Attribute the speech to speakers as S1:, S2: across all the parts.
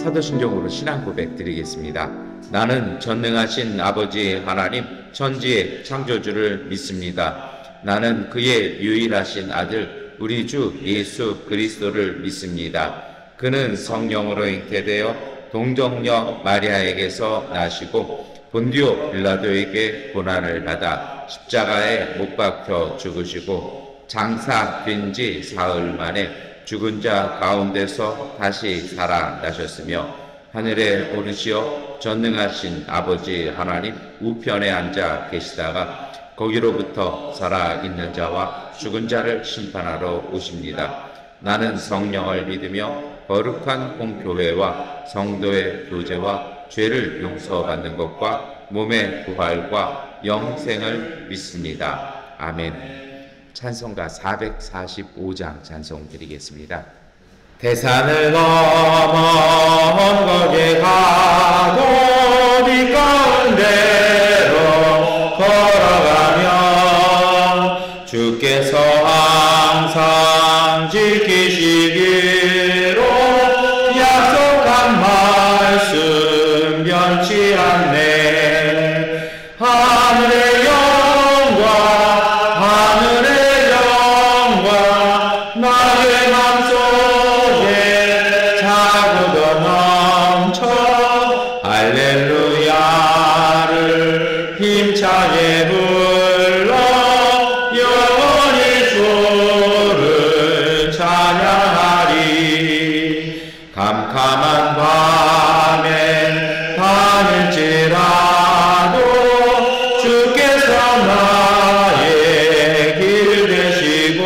S1: 사도신경으로 신앙 고백 드리겠습니다. 나는 전능하신 아버지 하나님 천지의 창조주를 믿습니다. 나는 그의 유일하신 아들 우리 주 예수 그리스도를 믿습니다. 그는 성령으로 잉태되어 동정녀 마리아에게서 나시고 본디오 빌라도에게 고난을 받아 십자가에 못 박혀 죽으시고 장사된 지 사흘 만에 죽은 자 가운데서 다시 살아나셨으며 하늘에 오르시어 전능하신 아버지 하나님 우편에 앉아 계시다가 거기로부터 살아있는 자와 죽은 자를 심판하러 오십니다. 나는 성령을 믿으며 거룩한 공교회와 성도의 교제와 죄를 용서받는 것과 몸의 부활과 영생을 믿습니다. 아멘. 찬송가 445장 찬송 드리겠습니다. 대산을 넘어 먼 거기 가도 빛 가운데로 걸어가면 주께서 항상 지키시기로 약속한 말씀 변치 않네. 하늘의 영광 나의 맘속에 차고도 넘쳐 할렐루야를 힘차게 불러 영원히 주를 찬양하리. 캄캄한 밤에 다닐지라도 주께서 나의 길 되시고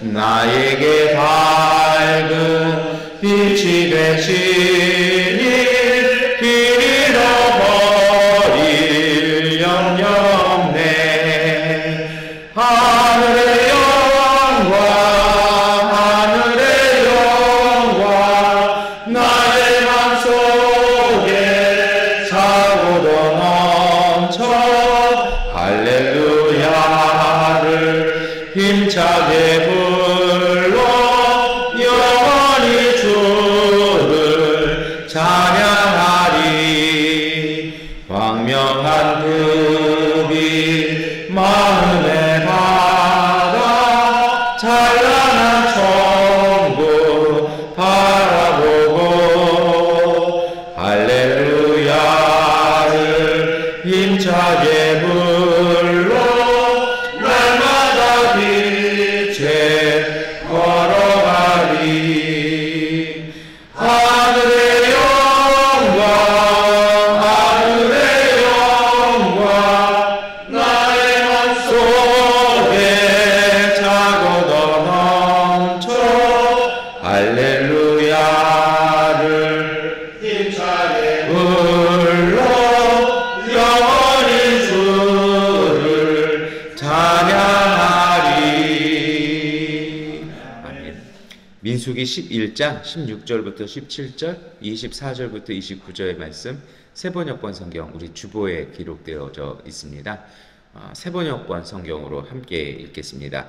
S1: 나에게 밝은 빛이 되시니 길 잃어버릴 염려 없네. 하늘의 영광 나의 맘속에 차고도 넘쳐 할렐루야를 힘차게 불러 영원히 주를 찬양하리. 광명한 그 빛 마음에 받아 찬란한 천국 바라보고 할렐루야를 힘차게 불러 날마다 빛에 걸어가리. 하늘의 영광 나의 맘속에 차고도 넘쳐 할렐루야를 힘차게 불러 영원히 주를 찬양하리. 아멘. 민수기 11장 16절부터 17절, 24절부터 29절의 말씀 세번역본 성경 우리 주보에 기록되어져 있습니다. 세번역본 성경으로 함께 읽겠습니다.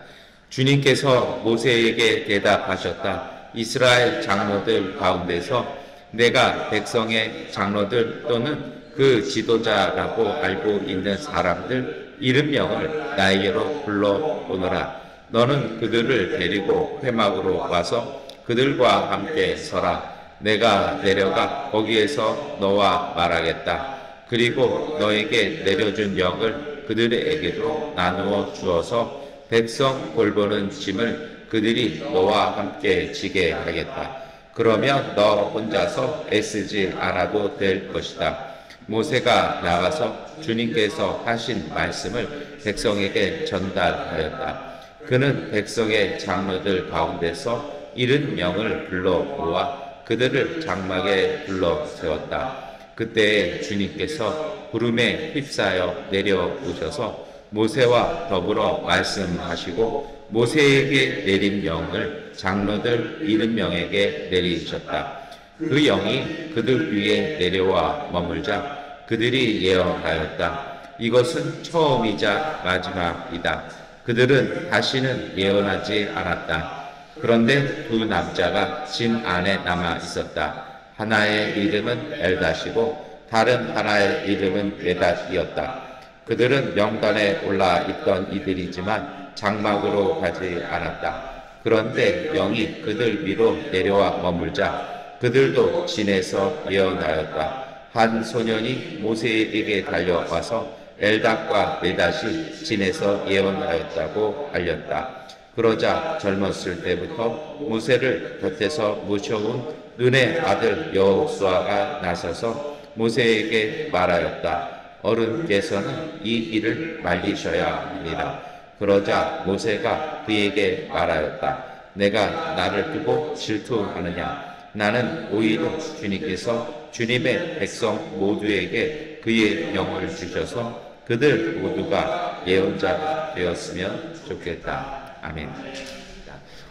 S1: 주님께서 모세에게 대답하셨다. 이스라엘 장로들 가운데서 내가 백성의 장로들 또는 그 지도자라고 알고 있는 사람들 이름명을 나에게로 불러오너라. 너는 그들을 데리고 회막으로 와서 그들과 함께 서라. 내가 내려가 거기에서 너와 말하겠다. 그리고 너에게 내려준 영을 그들에게도 나누어 주어서 백성 돌보는 짐을 그들이 너와 함께 지게 하겠다. 그러면 너 혼자서 애쓰지 않아도 될 것이다. 모세가 나가서 주님께서 하신 말씀을 백성에게 전달하였다. 그는 백성의 장로들 가운데서 70명을 불러 모아 그들을 장막에 불러 세웠다. 그때 주님께서 구름에 휩싸여 내려오셔서 모세와 더불어 말씀하시고 모세에게 내린 영을 장로들 70명에게 내리셨다. 그 영이 그들 위에 내려와 머물자 그들이 예언하였다. 이것은 처음이자 마지막이다. 그들은 다시는 예언하지 않았다. 그런데 두 남자가 진 안에 남아 있었다. 하나의 이름은 엘닷이고 다른 하나의 이름은 메닷이었다. 그들은 명단에 올라 있던 이들이지만 장막으로 가지 않았다. 그런데 영이 그들 위로 내려와 머물자 그들도 진에서 예언하였다. 한 소년이 모세에게 달려와서 엘닷과 메닷이 진에서 예언하였다고 알렸다. 그러자 젊었을 때부터 모세를 곁에서 모셔온 눈의 아들 여호수아가 나서서 모세에게 말하였다. 어른께서는 이 일을 말리셔야 합니다. 그러자 모세가 그에게 말하였다. 내가 나를 두고 질투하느냐? 나는 오히려 주님께서 주님의 백성 모두에게 그의 영을 주셔서 그들 모두가 예언자가 되었으면 좋겠다. 아멘.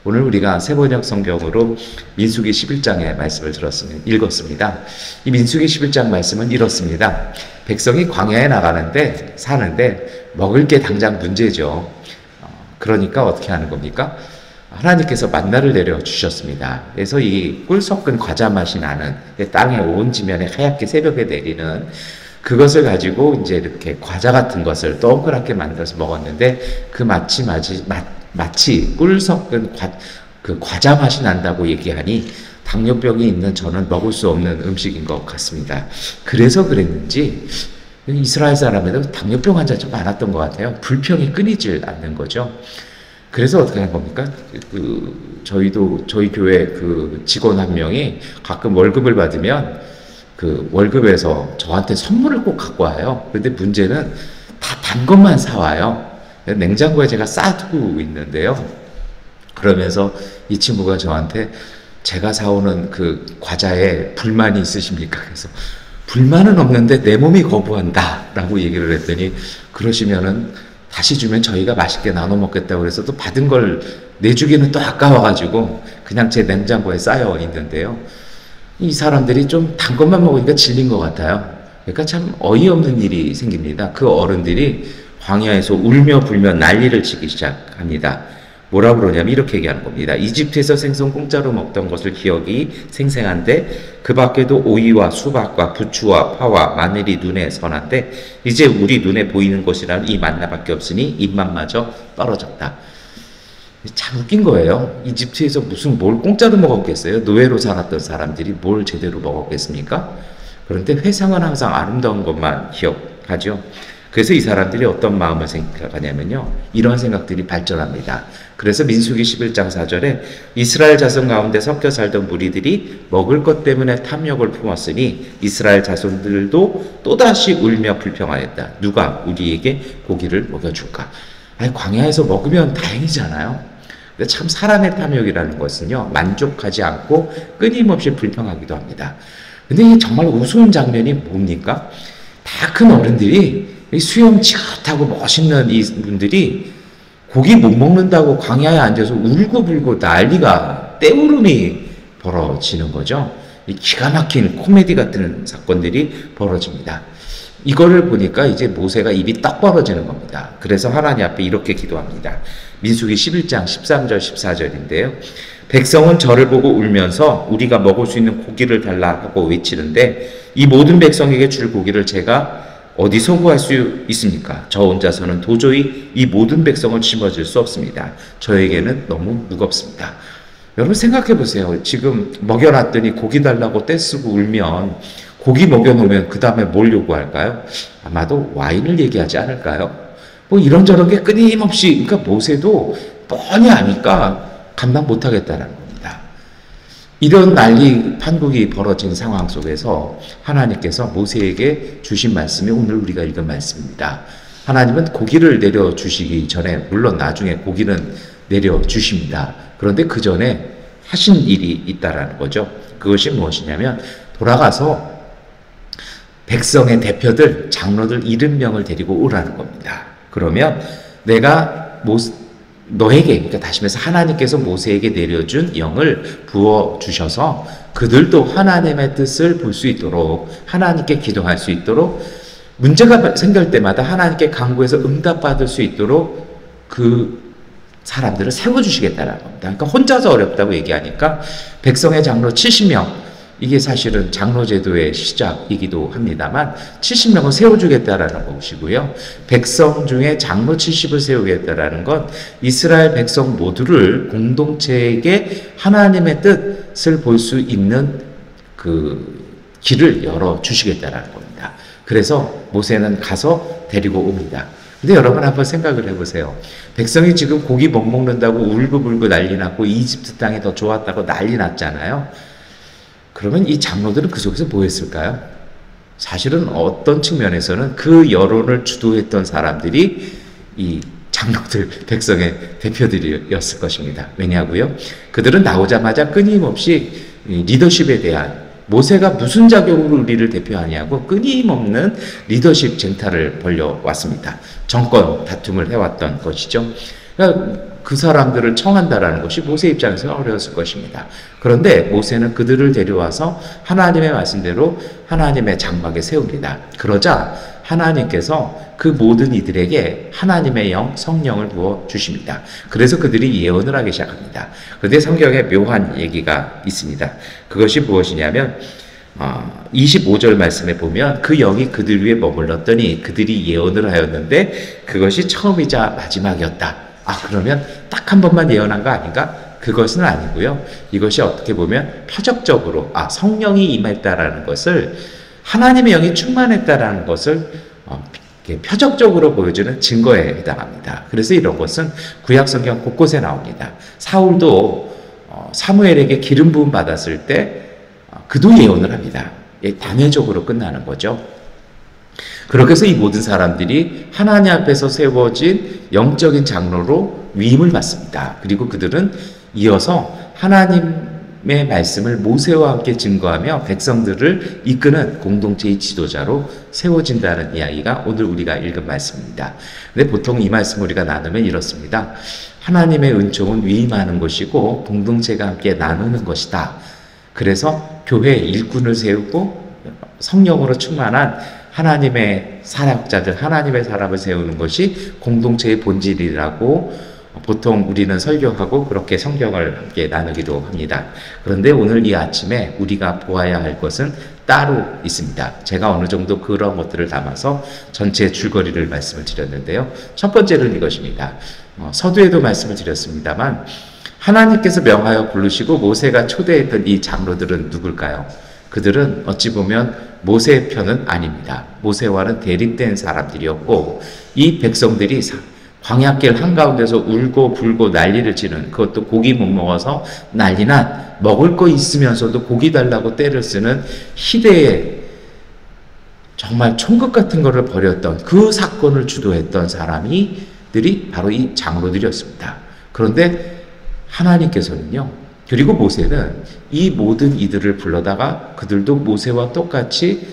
S1: 오늘 우리가 세번역 성경으로 민수기 11장의 말씀을 읽었습니다. 이 민수기 11장 말씀은 이렇습니다. 백성이 광야에 사는데 먹을 게 당장 문제죠. 그러니까 어떻게 하는 겁니까? 하나님께서 만나를 내려주셨습니다. 그래서 이 꿀 섞은 과자 맛이 나는 땅의 온 지면에 하얗게 새벽에 내리는 그것을 가지고 이제 이렇게 과자 같은 것을 동그랗게 만들어서 먹었는데 그 마치 꿀 섞은 그 과자 맛이 난다고 얘기하니 당뇨병이 있는 저는 먹을 수 없는 음식인 것 같습니다. 그래서 그랬는지 이스라엘 사람에도 당뇨병 환자 좀 많았던 것 같아요. 불평이 끊이질 않는 거죠. 그래서 어떻게 하는 겁니까? 저희 교회 직원 한 명이 가끔 월급을 받으면 그 월급에서 저한테 선물을 꼭 갖고 와요. 근데 문제는 다 단 것만 사와요. 냉장고에 제가 쌓아두고 있는데요. 그러면서 이 친구가 저한테 제가 사오는 그 과자에 불만이 있으십니까? 그래서 불만은 없는데 내 몸이 거부한다 라고 얘기를 했더니 그러시면은 다시 주면 저희가 맛있게 나눠 먹겠다고 그래서 또 받은 걸 내주기는 또 아까워가지고 그냥 제 냉장고에 쌓여 있는데요. 이 사람들이 좀 단 것만 먹으니까 질린 것 같아요. 그러니까 참 어이없는 일이 생깁니다. 그 어른들이 광야에서 울며 불며 난리를 치기 시작합니다. 뭐라 그러냐면 이렇게 얘기하는 겁니다. 이집트에서 생선 공짜로 먹던 것을 기억이 생생한데 그 밖에도 오이와 수박과 부추와 파와 마늘이 눈에 선한데 이제 우리 눈에 보이는 것이란 이 만나밖에 없으니 입맛마저 떨어졌다. 참 웃긴 거예요. 이집트에서 뭘 공짜로 먹었겠어요? 노예로 살았던 사람들이 뭘 제대로 먹었겠습니까? 그런데 회상은 항상 아름다운 것만 기억하죠. 그래서 이 사람들이 어떤 마음을 생각하냐면요. 이런 생각들이 발전합니다. 그래서 민수기 11장 4절에 이스라엘 자손 가운데 섞여 살던 무리들이 먹을 것 때문에 탐욕을 품었으니 이스라엘 자손들도 또다시 울며 불평하였다. 누가 우리에게 고기를 먹여줄까? 아니, 광야에서 먹으면 다행이잖아요. 근데 참 사람의 탐욕이라는 것은요. 만족하지 않고 끊임없이 불평하기도 합니다. 근데 이게 정말 우스운 장면이 뭡니까? 다 큰 어른들이 수염 지긋하고 멋있는 이 분들이 고기 못 먹는다고 광야에 앉아서 울고불고 난리가 떼울음이 벌어지는 거죠. 이 기가 막힌 코미디 같은 사건들이 벌어집니다. 이거를 보니까 이제 모세가 입이 딱 벌어지는 겁니다. 그래서 하나님 앞에 이렇게 기도합니다. 민수기 11장 13절 14절인데요. 백성은 저를 보고 울면서 우리가 먹을 수 있는 고기를 달라 하고 외치는데 이 모든 백성에게 줄 고기를 제가 어디서 구할 수 있습니까? 저 혼자서는 도저히 이 모든 백성을 짊어질 수 없습니다. 저에게는 너무 무겁습니다. 여러분 생각해 보세요. 지금 먹여놨더니 고기 달라고 떼쓰고 울면 고기 먹여놓으면 그 다음에 뭘 요구할까요? 아마도 와인을 얘기하지 않을까요? 뭐 이런저런 게 끊임없이, 그러니까 모세도 뻔히 아니까 감당 못하겠다는 겁니다. 이런 난리 판국이 벌어진 상황 속에서 하나님께서 모세에게 주신 말씀이 오늘 우리가 읽은 말씀입니다. 하나님은 고기를 내려주시기 전에, 물론 나중에 고기는 내려주십니다. 그런데 그 전에 하신 일이 있다라는 거죠. 그것이 무엇이냐면 돌아가서 백성의 대표들, 장로들 70명을 데리고 오라는 겁니다. 그러면 내가 너에게, 그러니까 다시 말해서 하나님께서 모세에게 내려준 영을 부어주셔서 그들도 하나님의 뜻을 볼 수 있도록, 하나님께 기도할 수 있도록, 문제가 생길 때마다 하나님께 간구해서 응답받을 수 있도록 그 사람들을 세워주시겠다는 겁니다. 그러니까 혼자서 어렵다고 얘기하니까 백성의 장로 70명, 이게 사실은 장로제도의 시작이기도 합니다만 70명을 세워주겠다라는 것이고요. 백성 중에 장로 70을 세우겠다라는 건 이스라엘 백성 모두를 공동체에게 하나님의 뜻을 볼 수 있는 그 길을 열어주시겠다라는 겁니다. 그래서 모세는 가서 데리고 옵니다. 근데 여러분 한번 생각을 해보세요. 백성이 지금 고기 못 먹는다고 울고불고 난리 났고 이집트 땅이 더 좋았다고 난리 났잖아요. 그러면 이 장로들은 그 속에서 뭐 했을까요? 사실은 어떤 측면에서는 그 여론을 주도했던 사람들이 이 장로들, 백성의 대표들이었을 것입니다. 왜냐고요? 그들은 나오자마자 끊임없이 리더십에 대한, 모세가 무슨 자격으로 우리를 대표하냐고 끊임없는 리더십 쟁탈을 벌여왔습니다. 정권 다툼을 해왔던 것이죠. 그러니까 그 사람들을 청한다라는 것이 모세 입장에서는 어려웠을 것입니다. 그런데 모세는 그들을 데려와서 하나님의 말씀대로 하나님의 장막에 세웁니다. 그러자 하나님께서 그 모든 이들에게 하나님의 영, 성령을 부어 주십니다. 그래서 그들이 예언을 하기 시작합니다. 그런데 성경에 묘한 얘기가 있습니다. 그것이 무엇이냐면 25절 말씀에 보면 그 영이 그들 위에 머물렀더니 그들이 예언을 하였는데 그것이 처음이자 마지막이었다. 그러면 딱 한 번만 예언한 거 아닌가? 그것은 아니고요. 이것이 어떻게 보면 표적적으로 성령이 임했다라는 것을, 하나님의 영이 충만했다라는 것을 표적적으로 보여주는 증거에 해당합니다. 그래서 이런 것은 구약 성경 곳곳에 나옵니다. 사울도 사무엘에게 기름 부음 받았을 때 그도 예언을 합니다. 단회적으로 끝나는 거죠. 그렇게 해서 이 모든 사람들이 하나님 앞에서 세워진 영적인 장로로 위임을 받습니다. 그리고 그들은 이어서 하나님의 말씀을 모세와 함께 증거하며 백성들을 이끄는 공동체의 지도자로 세워진다는 이야기가 오늘 우리가 읽은 말씀입니다. 근데 보통 이 말씀 우리가 나누면 이렇습니다. 하나님의 은총은 위임하는 것이고 공동체가 함께 나누는 것이다. 그래서 교회 일꾼을 세우고 성령으로 충만한 하나님의 사역자들, 하나님의 사람을 세우는 것이 공동체의 본질이라고 보통 우리는 설교하고 그렇게 성경을 함께 나누기도 합니다. 그런데 오늘 이 아침에 우리가 보아야 할 것은 따로 있습니다. 제가 어느 정도 그런 것들을 담아서 전체 줄거리를 말씀을 드렸는데요. 첫 번째는 이것입니다. 서두에도 말씀을 드렸습니다만 하나님께서 명하여 부르시고 모세가 초대했던 이 장로들은 누굴까요? 그들은 어찌 보면 모세의 편은 아닙니다. 모세와는 대립된 사람들이었고 이 백성들이 광야길 한가운데서 울고 불고 난리를 치는, 그것도 고기 못 먹어서 난리난, 먹을 거 있으면서도 고기 달라고 떼를 쓰는 희대의 정말 총극 같은 거를 벌였던 그 사건을 주도했던 사람들이 바로 이 장로들이었습니다. 그런데 하나님께서는요, 그리고 모세는 이 모든 이들을 불러다가 그들도 모세와 똑같이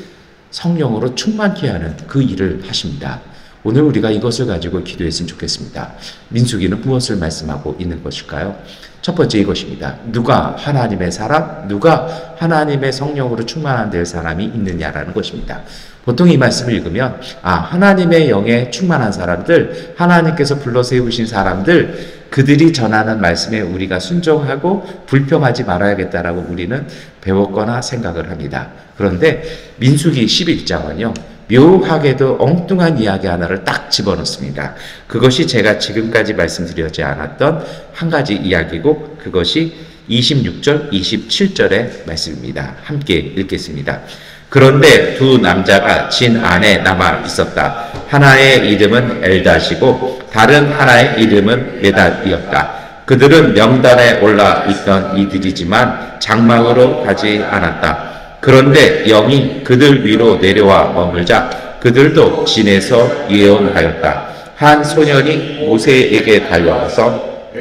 S1: 성령으로 충만케 하는 그 일을 하십니다. 오늘 우리가 이것을 가지고 기도했으면 좋겠습니다. 민수기는 무엇을 말씀하고 있는 것일까요? 첫 번째 이것입니다. 누가 하나님의 사람, 누가 하나님의 성령으로 충만한 될 사람이 있느냐라는 것입니다. 보통 이 말씀을 읽으면 하나님의 영에 충만한 사람들, 하나님께서 불러 세우신 사람들, 그들이 전하는 말씀에 우리가 순종하고 불평하지 말아야겠다라고 우리는 배웠거나 생각을 합니다. 그런데 민수기 11장은요. 묘하게도 엉뚱한 이야기 하나를 딱 집어넣습니다. 그것이 제가 지금까지 말씀드리지 않았던 한 가지 이야기고 그것이 26절, 27절의 말씀입니다. 함께 읽겠습니다. 그런데 두 남자가 진 안에 남아 있었다. 하나의 이름은 엘닷이고 다른 하나의 이름은 메닷이었다. 그들은 명단에 올라 있던 이들이지만 장막으로 가지 않았다. 그런데 영이 그들 위로 내려와 머물자 그들도 진에서 예언하였다. 한 소년이 모세에게 달려와서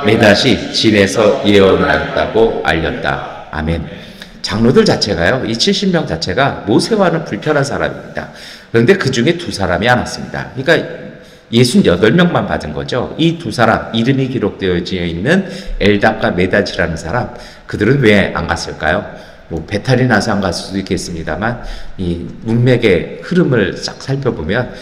S1: 메닷이 진에서 예언하였다고 알렸다. 아멘. 장로들 자체가요, 이 70명 자체가 모세와는 불편한 사람입니다. 그런데 그 중에 두 사람이 안 왔습니다. 그러니까 68명만 받은 거죠. 이 두 사람, 이름이 기록되어 있는 엘닷과 메닷이라는 사람, 그들은 왜 안 갔을까요? 배탈이 나서 안 갔을 수도 있겠습니다만 이 문맥의 흐름을 싹 살펴보면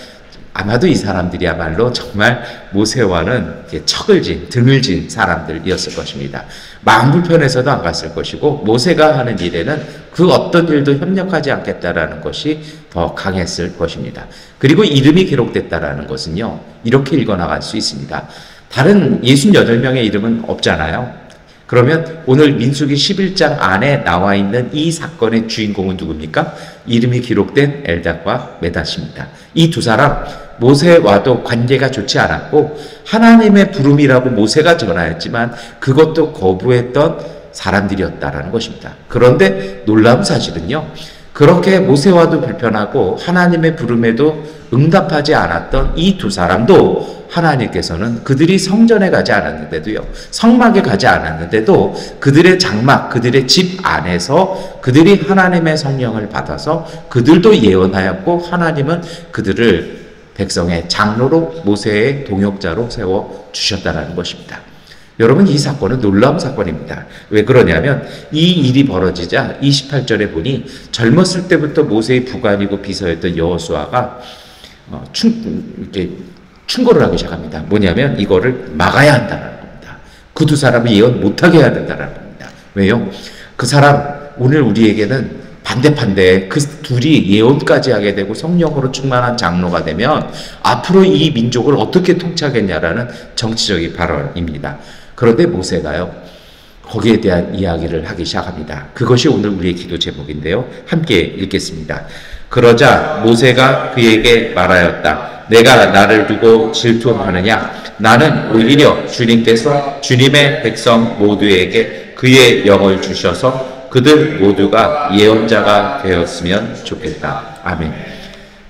S1: 아마도 이 사람들이야말로 정말 모세와는 척을 진, 등을 진 사람들이었을 것입니다. 마음 불편해서도 안 갔을 것이고 모세가 하는 일에는 그 어떤 일도 협력하지 않겠다라는 것이 더 강했을 것입니다. 그리고 이름이 기록됐다라는 것은요, 이렇게 읽어나갈 수 있습니다. 다른 68명의 이름은 없잖아요. 그러면 오늘 민수기 11장 안에 나와 있는 이 사건의 주인공은 누굽니까? 이름이 기록된 엘닷과 메닷입니다. 이 두 사람, 모세와도 관계가 좋지 않았고 하나님의 부름이라고 모세가 전하였지만 그것도 거부했던 사람들이었다라는 것입니다. 그런데 놀라운 사실은요, 그렇게 모세와도 불편하고 하나님의 부름에도 응답하지 않았던 이 두 사람도 하나님께서는 그들이 성전에 가지 않았는데도요, 성막에 가지 않았는데도 그들의 장막, 그들의 집 안에서 그들이 하나님의 성령을 받아서 그들도 예언하였고 하나님은 그들을 백성의 장로로 모세의 동역자로 세워주셨다는 것입니다. 여러분, 이 사건은 놀라운 사건입니다. 왜 그러냐면 이 일이 벌어지자 28절에 보니 젊었을 때부터 모세의 부관이고 비서였던 여호수아가 이렇게 충고를 하기 시작합니다. 뭐냐면 이거를 막아야 한다는 겁니다. 그 두 사람을 예언 못하게 해야 된다는 겁니다. 왜요? 그 사람 오늘 우리에게는 반대판데 그 둘이 예언까지 하게 되고 성령으로 충만한 장로가 되면 앞으로 이 민족을 어떻게 통치하겠냐라는 정치적인 발언입니다. 그런데 모세가요, 거기에 대한 이야기를 하기 시작합니다. 그것이 오늘 우리의 기도 제목인데요. 함께 읽겠습니다. 그러자 모세가 그에게 말하였다. 내가 나를 두고 질투하느냐? 나는 오히려 주님께서 주님의 백성 모두에게 그의 영을 주셔서 그들 모두가 예언자가 되었으면 좋겠다. 아멘.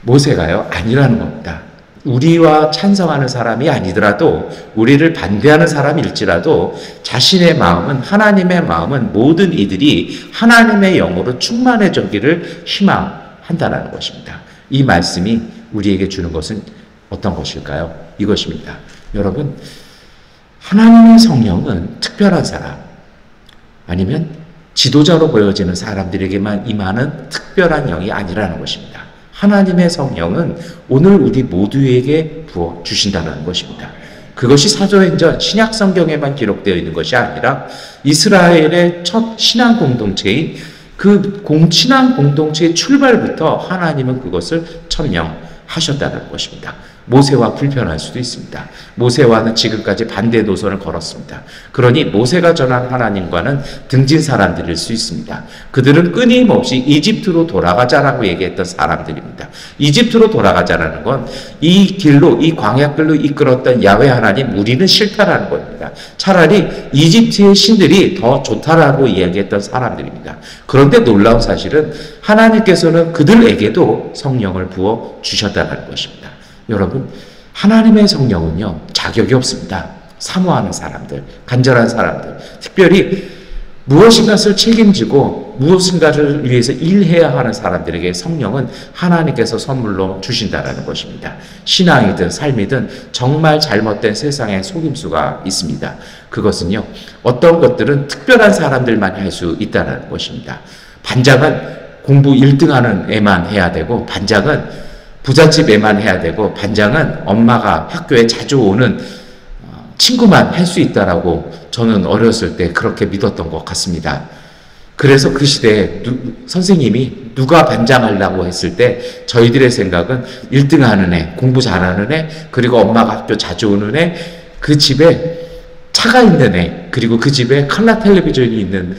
S1: 모세가요, 아니라는 겁니다. 우리와 찬성하는 사람이 아니더라도, 우리를 반대하는 사람일지라도 자신의 마음은, 하나님의 마음은 모든 이들이 하나님의 영으로 충만해지기를 희망한다는 것입니다. 이 말씀이 우리에게 주는 것은 어떤 것일까요? 이것입니다. 여러분, 하나님의 성령은 특별한 사람, 아니면 지도자로 보여지는 사람들에게만 임하는 특별한 영이 아니라는 것입니다. 하나님의 성령은 오늘 우리 모두에게 부어주신다는 것입니다. 그것이 사도행전 신약 성경에만 기록되어 있는 것이 아니라 이스라엘의 첫 신앙 공동체인 그 신앙 공동체의 출발부터 하나님은 그것을 천명하셨다는 것입니다. 모세와 불편할 수도 있습니다. 모세와는 지금까지 반대 노선을 걸었습니다. 그러니 모세가 전한 하나님과는 등진 사람들일 수 있습니다. 그들은 끊임없이 이집트로 돌아가자라고 얘기했던 사람들입니다. 이집트로 돌아가자라는 건 이 길로, 이 광야길로 이끌었던 야훼 하나님, 우리는 싫다라는 겁니다. 차라리 이집트의 신들이 더 좋다라고 이야기했던 사람들입니다. 그런데 놀라운 사실은 하나님께서는 그들에게도 성령을 부어 주셨다는 것입니다. 여러분, 하나님의 성령은요, 자격이 없습니다. 사모하는 사람들, 간절한 사람들, 특별히 무엇인가를 책임지고 무엇인가를 위해서 일해야 하는 사람들에게 성령은 하나님께서 선물로 주신다라는 것입니다. 신앙이든 삶이든 정말 잘못된 세상에 속임수가 있습니다. 그것은요, 어떤 것들은 특별한 사람들만 할 수 있다는 것입니다. 반장은 공부 1등하는 애만 해야 되고, 반장은 부잣집 애만 해야 되고, 반장은 엄마가 학교에 자주 오는 친구만 할 수 있다라고 저는 어렸을 때 그렇게 믿었던 것 같습니다. 그래서 그 시대에 선생님이 누가 반장하려고 했을 때 저희들의 생각은 1등 하는 애, 공부 잘하는 애, 그리고 엄마가 학교 자주 오는 애, 그 집에 차가 있는 애, 그리고 그 집에 컬러 텔레비전이 있는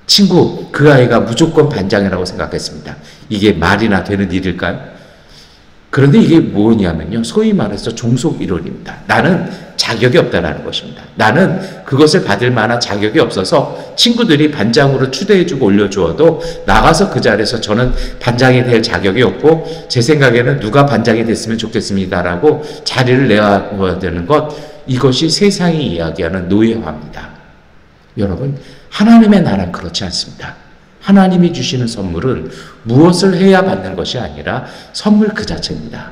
S1: 친구, 그 아이가 무조건 반장이라고 생각했습니다. 이게 말이나 되는 일일까요? 그런데 이게 뭐냐면요, 소위 말해서 종속 이론입니다. 나는 자격이 없다라는 것입니다. 나는 그것을 받을 만한 자격이 없어서 친구들이 반장으로 추대해주고 올려주어도 나가서 그 자리에서 저는 반장이 될 자격이 없고 제 생각에는 누가 반장이 됐으면 좋겠습니다라고 자리를 내어야 되는 것, 이것이 세상이 이야기하는 노예화입니다. 여러분, 하나님의 나라는 그렇지 않습니다. 하나님이 주시는 선물은 무엇을 해야 받는 것이 아니라 선물 그 자체입니다.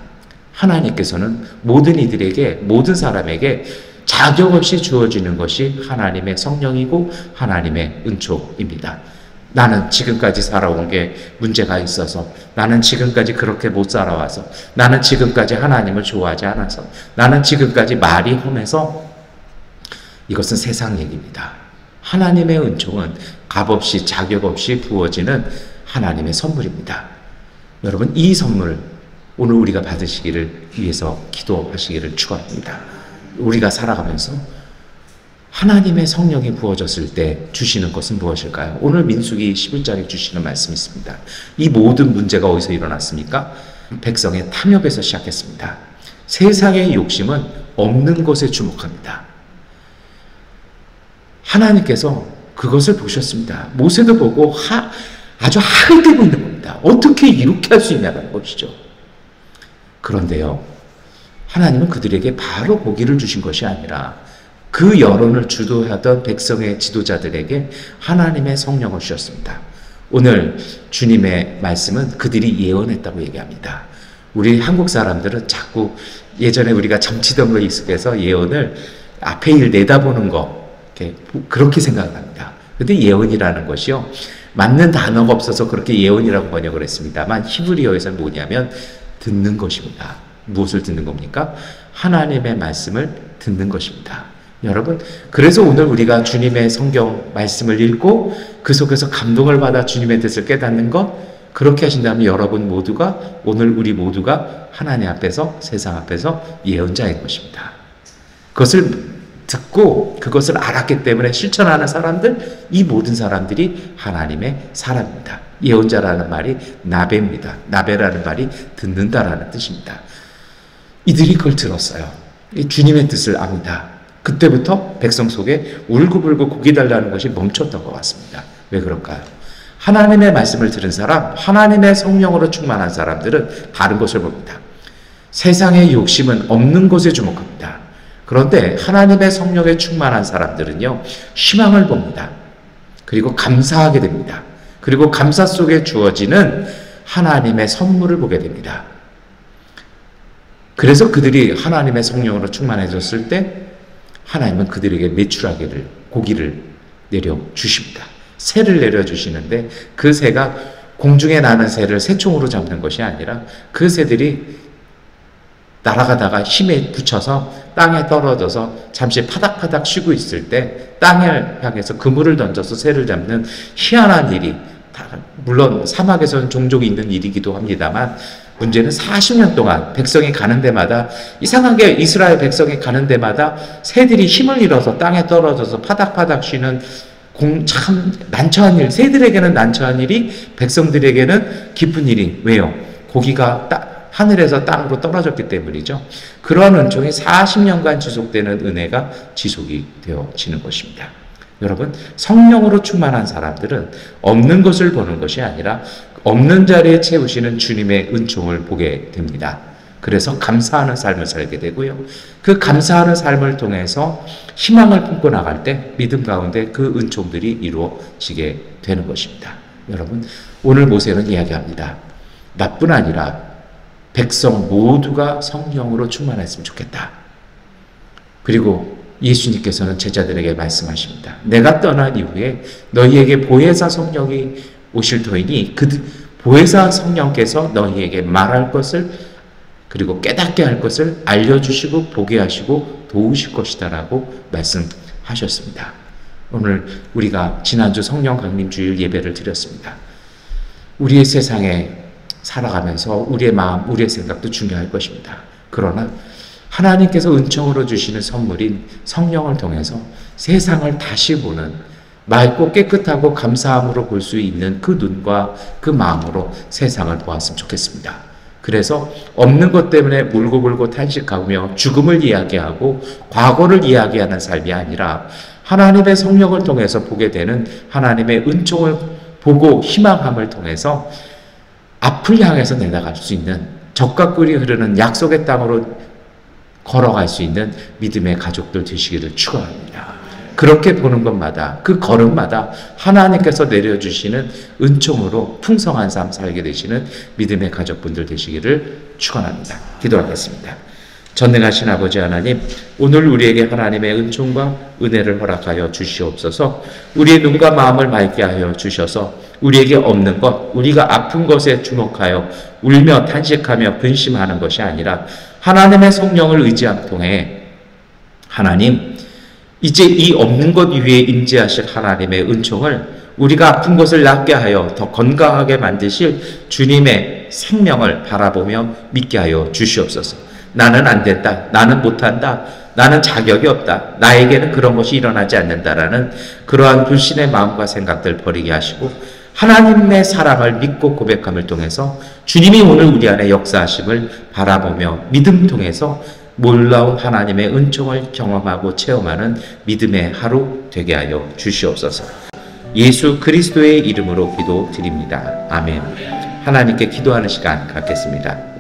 S1: 하나님께서는 모든 이들에게, 모든 사람에게 자격 없이 주어지는 것이 하나님의 성령이고 하나님의 은총입니다.
S2: 나는 지금까지 살아온 게 문제가 있어서, 나는 지금까지 그렇게 못 살아와서, 나는 지금까지 하나님을 좋아하지 않아서, 나는 지금까지 말이 험해서. 이것은 세상 얘기입니다. 하나님의 은총은 값없이 자격 없이 부어지는 하나님의 선물입니다. 여러분, 이 선물 오늘 우리가 받으시기를 위해서 기도하시기를 축원합니다. 우리가 살아가면서 하나님의 성령이 부어졌을 때 주시는 것은 무엇일까요? 오늘 민수기 11장에 주시는 말씀이 있습니다. 이 모든 문제가 어디서 일어났습니까? 백성의 탐욕에서 시작했습니다. 세상의 욕심은 없는 것에 주목합니다. 하나님께서 그것을 보셨습니다. 모세도 보고 아주 학을 깨고 있는 겁니다. 어떻게 이렇게 할 수 있냐는 것이죠. 그런데요, 하나님은 그들에게 바로 고기를 주신 것이 아니라 그 여론을 주도하던 백성의 지도자들에게 하나님의 성령을 주셨습니다. 오늘 주님의 말씀은 그들이 예언했다고 얘기합니다. 우리 한국 사람들은 자꾸 예전에 우리가 정치던 거에 익숙해서 예언을 앞에 일 내다보는 거 그렇게 생각합니다. 근데 예언이라는 것이요, 맞는 단어가 없어서 그렇게 예언이라고 번역을 했습니다만 히브리어에서는 뭐냐면 듣는 것입니다. 무엇을 듣는 겁니까? 하나님의 말씀을 듣는 것입니다. 여러분, 그래서 오늘 우리가 주님의 성경 말씀을 읽고 그 속에서 감동을 받아 주님의 뜻을 깨닫는 것, 그렇게 하신다면 여러분 모두가, 오늘 우리 모두가 하나님 앞에서, 세상 앞에서 예언자인 것입니다. 그것을 듣고 그것을 알았기 때문에 실천하는 사람들, 이 모든 사람들이 하나님의 사람입니다. 예언자라는 말이 나베입니다. 나베라는 말이 듣는다라는 뜻입니다. 이들이 그걸 들었어요. 주님의 뜻을 압니다. 그때부터 백성 속에 울고불고 고기 달라는 것이 멈췄던 것 같습니다. 왜 그럴까요? 하나님의 말씀을 들은 사람, 하나님의 성령으로 충만한 사람들은 다른 것을 봅니다. 세상의 욕심은 없는 것에 주목합니다. 그런데 하나님의 성령에 충만한 사람들은요, 희망을 봅니다. 그리고 감사하게 됩니다. 그리고 감사 속에 주어지는 하나님의 선물을 보게 됩니다. 그래서 그들이 하나님의 성령으로 충만해졌을 때 하나님은 그들에게 매출하기를, 고기를 내려주십니다. 새를 내려주시는데 그 새가 공중에 나는 새를 새총으로 잡는 것이 아니라 그 새들이 날아가다가 힘에 붙여서 땅에 떨어져서 잠시 파닥파닥 쉬고 있을 때 땅을 향해서 그물을 던져서 새를 잡는 희한한 일이, 물론 사막에서는 종종 있는 일이기도 합니다만 문제는 40년 동안 백성이 가는 데마다, 이상하게 이스라엘 백성이 가는 데마다 새들이 힘을 잃어서 땅에 떨어져서 파닥파닥 쉬는 참 난처한 일, 새들에게는 난처한 일이 백성들에게는 기쁜 일이, 왜요? 고기가 하늘에서 땅으로 떨어졌기 때문이죠. 그런 은총이 40년간 지속되는 은혜가 지속이 되어지는 것입니다. 여러분, 성령으로 충만한 사람들은 없는 것을 보는 것이 아니라 없는 자리에 채우시는 주님의 은총을 보게 됩니다. 그래서 감사하는 삶을 살게 되고요. 그 감사하는 삶을 통해서 희망을 품고 나갈 때 믿음 가운데 그 은총들이 이루어지게 되는 것입니다. 여러분, 오늘 모세는 이야기합니다. 나뿐 아니라 백성 모두가 성령으로 충만했으면 좋겠다. 그리고 예수님께서는 제자들에게 말씀하십니다. 내가 떠난 이후에 너희에게 보혜사 성령이 오실 터이니 그 보혜사 성령께서 너희에게 말할 것을, 그리고 깨닫게 할 것을 알려주시고 보게 하시고 도우실 것이다 라고 말씀하셨습니다. 오늘 우리가 지난주 성령 강림주일 예배를 드렸습니다. 우리의 세상에 살아가면서 우리의 마음, 우리의 생각도 중요할 것입니다. 그러나 하나님께서 은총으로 주시는 선물인 성령을 통해서 세상을 다시 보는, 맑고 깨끗하고 감사함으로 볼 수 있는 그 눈과 그 마음으로 세상을 보았으면 좋겠습니다. 그래서 없는 것 때문에 울고불고 탄식하며 죽음을 이야기하고 과거를 이야기하는 삶이 아니라 하나님의 성령을 통해서 보게 되는 하나님의 은총을 보고 희망함을 통해서 앞을 향해서 내다갈 수 있는, 적과 꿀이 흐르는 약속의 땅으로 걸어갈 수 있는 믿음의 가족들 되시기를 축원합니다. 그렇게 보는 것마다, 그 걸음마다 하나님께서 내려주시는 은총으로 풍성한 삶 살게 되시는 믿음의 가족분들 되시기를 축원합니다. 기도하겠습니다. 전능하신 아버지 하나님, 오늘 우리에게 하나님의 은총과 은혜를 허락하여 주시옵소서. 우리의 눈과 마음을 맑게 하여 주셔서 우리에게 없는 것, 우리가 아픈 것에 주목하여 울며 탄식하며 근심하는 것이 아니라 하나님의 성령을 의지함 통해 하나님, 이제 이 없는 것 위에 임재하실 하나님의 은총을 우리가 아픈 것을 낫게 하여 더 건강하게 만드실 주님의 생명을 바라보며 믿게 하여 주시옵소서. 나는 안 된다. 나는 못한다. 나는 자격이 없다. 나에게는 그런 것이 일어나지 않는다라는 그러한 불신의 마음과 생각들 버리게 하시고 하나님의 사랑을 믿고 고백함을 통해서 주님이 오늘 우리 안에 역사하심을 바라보며 믿음 통해서 놀라운 하나님의 은총을 경험하고 체험하는 믿음의 하루 되게 하여 주시옵소서. 예수 그리스도의 이름으로 기도드립니다. 아멘. 하나님께 기도하는 시간 갖겠습니다.